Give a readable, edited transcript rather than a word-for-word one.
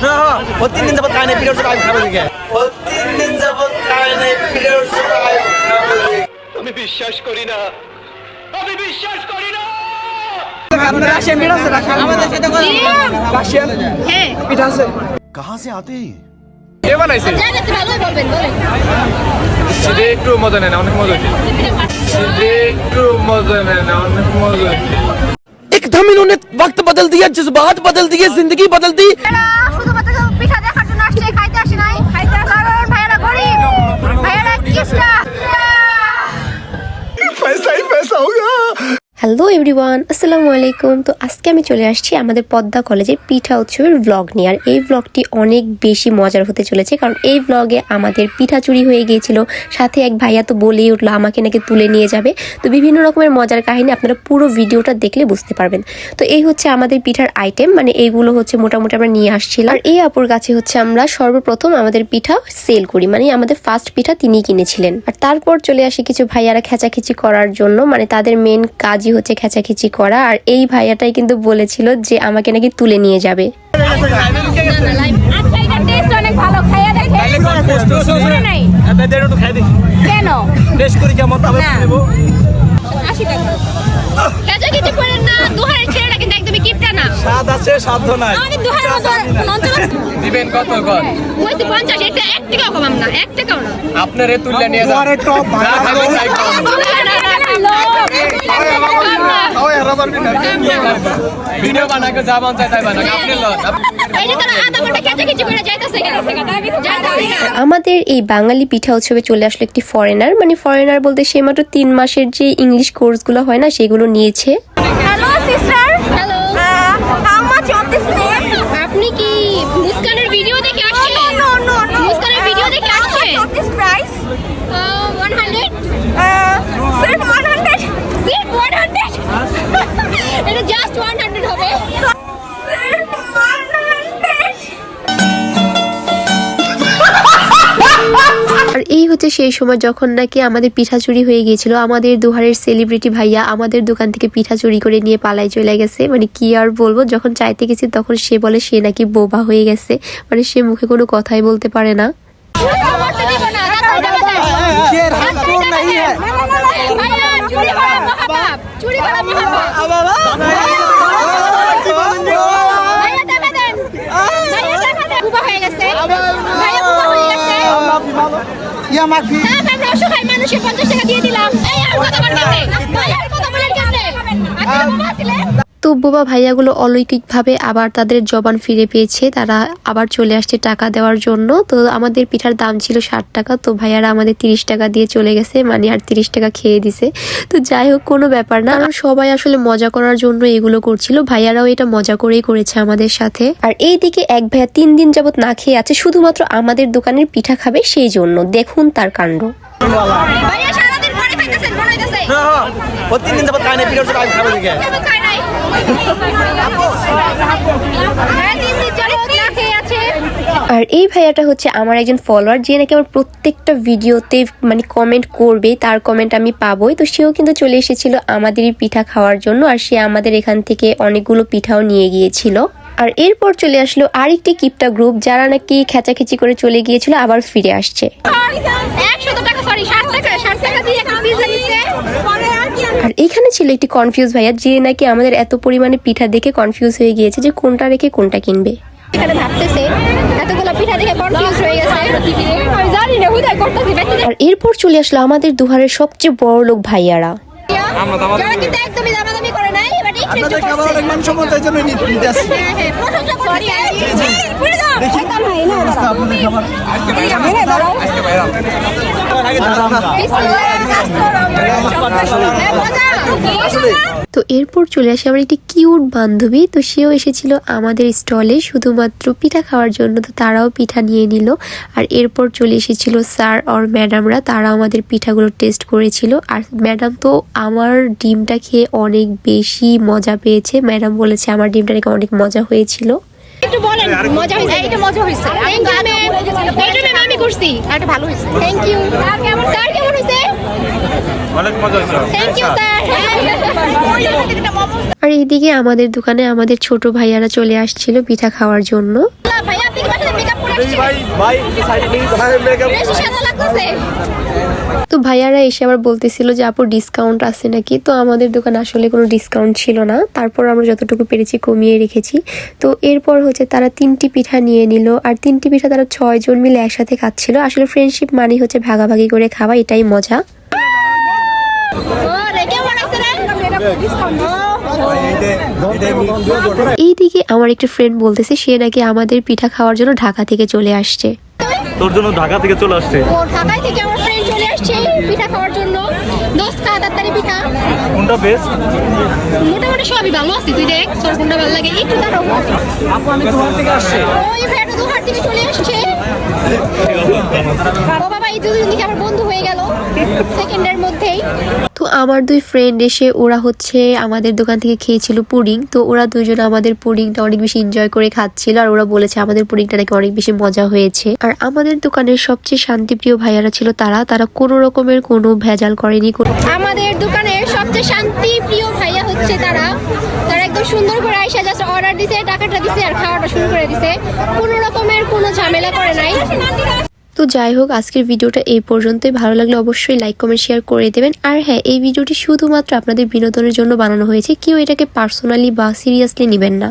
ও 3 দিন যাবত খায় না পিরিয়ড আমি খাবো দিকে ও 3 দিন যাবত খায় না পিরিয়ড আমি বিশ্বাস করি না রাশিয়ান পিঠা আছে আমাদের সাথে রাশিয়ান হ্যাঁ পিঠা আছে कहां से आते हैं কে বানাইছে জানেন ভালোই বলবেন বলেন সিধে একটু মজা নেন অনেক মজা হচ্ছে সিধে একটু মজা নেন অনেক মজা হচ্ছে एकदम इन्होंने वक्त बदल दिया जज्बात बदल दिए जिंदगी बदल दी শুধুমাত্র পিঠা দেখার জন্য আসছে খাইতে আসে নাই কারণ ভাইয়ারা গরিব ভাইয়ারা কিসটা पैसा ही पैसा होगा হ্যালো এভরিওয়ান, আসসালামু আলাইকুম। তো আজকে আমি চলে আসছি আমাদের পদ্মা কলেজের পিঠা উৎসবের ব্লগ নিয়ে। আর এই ব্লগটি অনেক বেশি মজার হতে চলেছে, কারণ এই ব্লগে আমাদের পিঠা চুরি হয়ে গিয়েছিল, সাথে এক ভাইয়া তো বলেই উঠলো আমাকে নাকি তুলে নিয়ে যাবে। তো বিভিন্ন রকমের মজার কাহিনী আপনারা পুরো ভিডিওটা দেখলে বুঝতে পারবেন। তো এই হচ্ছে আমাদের পিঠার আইটেম, মানে এইগুলো হচ্ছে মোটামুটি আমরা নিয়ে আসছিলাম। আর এই আপুর কাছে হচ্ছে আমরা সর্বপ্রথম আমাদের পিঠা সেল করি, মানে আমাদের ফার্স্ট পিঠা তিনিই কিনেছিলেন। আর তারপর চলে আসি কিছু ভাইয়ারা খেচাখিচি করার জন্য, মানে তাদের মেন কাজই হচ্ছে খেচাখিচি করা। আর এই ভাইয়াটাই কিন্তু বলেছিল যে আমাকে নাকি তুলে নিয়ে যাবে। দিবেন কত কর আপনারে তুলে নিয়ে যাবেন ভিডিও বানাকে যা মন চায় তাই বানাক আপনি লন আমাদের এই বাঙালি পিঠা উৎসবে চলে আসলো একটি ফরেনার, মানে ফরেনার বলতে সে মাত্র 3 মাসের যে ইংলিশ কোর্সগুলো হয় না সেগুলো নিয়েছে। Hello sister hello how much on this name আপনি কি মুস্কানের ভিডিও দেখে আসছেন নো মুস্কানের ভিডিও দেখে আসছেন দিস প্রাইস 100 সির্ফ 100 সির্ফ 100 এটা জাস্ট 100 হবে সির্ফ 100। আর এই হচ্ছে সেই সময় যখন নাকি আমাদের পিঠা চুরি হয়ে গিয়েছিল। আমাদের দুহারের সেলিব্রিটি ভাইয়া আমাদের দোকান থেকে পিঠা চুরি করে নিয়ে পালাই চলে গেছে। মানে কি আর বলবো, যখন চাইতে গেছি তখন সে বলে সে নাকি বোবা হয়ে গেছে, মানে সে মুখে কোনো কথাই বলতে পারে না। তো বোবা ভাইয়াগুলো অলৌকিকভাবে আবার তাদের জবান ফিরে পেয়েছে, তারা আবার চলে আসছে টাকা দেওয়ার জন্য। তো আমাদের পিঠার দাম ছিল 60 টাকা, তো ভাইয়ারা আমাদের 30 টাকা দিয়ে চলে গেছে, মানে আর 30 টাকা খেয়ে দিছে। তো যাই হোক, কোনো ব্যাপার না, আর সবাই আসলে মজা করার জন্য এগুলো করছিল, ভাইয়ারাও এটা মজা করেই করেছে আমাদের সাথে। আর এইদিকে এক ভাইয়া 3 দিন যাবত না খেয়ে আছে, শুধুমাত্র আমাদের দোকানের পিঠা খাবে সেই জন্য। দেখুন তার কাণ্ড। ভাইয়া সারাদিন পরে খাইতেছেন বানাইতেছে ও 3 দিন যাবত খায় না পিরিয়ড আমি খাবো দিকে আর এই ভাইয়াটা হচ্ছে আমার একজন ফলোয়ার, যে নাকি আমার প্রত্যেকটা ভিডিওতে মানে কমেন্ট করবে, তার কমেন্ট আমি পাবোই। তো সেও কিন্তু চলে এসেছিল আমাদেরই পিঠা খাওয়ার জন্য, আর সে আমাদের এখান থেকে অনেকগুলো পিঠাও নিয়ে গিয়েছিল। আর এরপর চলে আসলো আরেকটি কিপটা গ্রুপ, যারা নাকি খেচাখেচি করে চলে গিয়েছিল আবার ফিরে আসছে। আর এখানে ছিল একটি কনফিউজ ভাইয়া, যে নাকি আমাদের এত পরিমাণে পিঠা দেখে কনফিউজ হয়ে গিয়েছে যে কোনটা রেখে কোনটা কিনবে। আর এরপর চলে আসলো আমাদের দুহারের সবচেয়ে বড় লোক ভাইয়ারা। তো এরপর চলে আসে আমার একটি কিউট বান্ধবী, তো সেও এসেছিল আমাদের স্টলে শুধুমাত্র পিঠা খাওয়ার জন্য। তো তারাও পিঠা নিয়ে নিল। আর এরপর চলে এসেছিল স্যার আর ম্যাডামরা, তারা আমাদের পিঠাগুলো টেস্ট করেছিল। আর ম্যাডাম তো আমার ডিমটা খেয়ে অনেক বেশি মজা পেয়েছে, ম্যাডাম বলেছে আমার ডিমটা নাকি অনেক মজা হয়েছিল। একটু বলেন মজা হইছে এইটা মজা হইছে থ্যাঙ্ক ইউ ম্যাম এইটা ম্যাম আমি করছি এটা ভালো হইছে থ্যাঙ্ক ইউ স্যার কেমন হইছে অনেক মজা হয়েছে থ্যাঙ্ক ইউ স্যার আর এইদিকে আমাদের দোকানে আমাদের ছোট ভাইয়ারা চলে আসছিল পিঠা খাওয়ার জন্য। ভাইয়া আপনি আসছে? ভাই সাইড প্লিজ ভাই মেকআপ বেশি সাদা লাগতেছে। তো ভাইয়ারা এসে আবার বলতেছিল যে আপু ডিসকাউন্ট আছে নাকি। তো আমাদের দোকানে আসলে কোনো ডিসকাউন্ট ছিল না, তারপর আমরা যতটুকু পেরেছি কমিয়ে রেখেছি। তো এরপর হচ্ছে তারা 3টি পিঠা নিয়ে নিল, আর 3টি পিঠা তারা 6 জন মিলে একসাথে খাচ্ছিল। আসলে ফ্রেন্ডশিপ মানে হচ্ছে ভাগাভাগি করে খাওয়া, এটাই মজা। ও রে কেমন আছে রে? এইদিকে আমার একটা ফ্রেন্ড বলতেছে সে নাকি আমাদের পিঠা খাওয়ার জন্য ঢাকা থেকে চলে আসছে। তোর জন্য ঢাকা থেকে চলে আসছে। ও ঢাকায় থেকে আমার ফ্রেন্ড চলে আসছে পিঠা খাওয়ার জন্য। দোস্ত খা তাড়াতাড়ি পিঠা। কোনটা বেস্ট? মোটামুটি সবই ভালো আছে, তুই দেখ তোর কোনটা ভালো লাগে একটু দাঁড়াও। আপু আমি দোকান থেকে আসছি। ওই ফ্রেন্ড দুহার থেকে চলে আসছে। ও বাবা এই দুজন দিকে আমার বন্ধু হয়ে গেল সেকেন্ডের মধ্যেই। তো আমার 2 ফ্রেন্ড এসে ওরা হচ্ছে আমাদের দোকান থেকে খেয়েছিল পুডিং। তো ওরা দুজন আমাদের পুডিংটা অনেক বেশি এনজয় করে খাচ্ছিল, আর ওরা বলেছে আমাদের পুডিংটা নাকি অনেক বেশি মজা হয়েছে। আর আমাদের দোকানের সবচেয়ে শান্তিপ্রিয় ভাইয়ারা ছিল তারা কোনো রকমের কোনো ভেজাল করেনি। আমাদের দোকানের সবচেয়ে শান্তি প্রিয় ভাইয়া হচ্ছে তারা একদম সুন্দর করে আইসা জাস্ট অর্ডার দিছে, টাকাটা দিছে আর খাওয়াটা শুরু করে দিছে। কোনো রকমের কোনো ঝামেলা করে নাই। তো যাই হোক, আজকের ভিডিওটা এই পর্যন্তই। ভালো লাগলে অবশ্যই লাইক কমেন্ট শেয়ার করে দেবেন। আর হ্যাঁ, এই ভিডিওটি শুধুমাত্র আপনাদের বিনোদনের জন্য বানানো হয়েছে, কেউ এটাকে পার্সোনালি বা সিরিয়াসলি নেবেন না।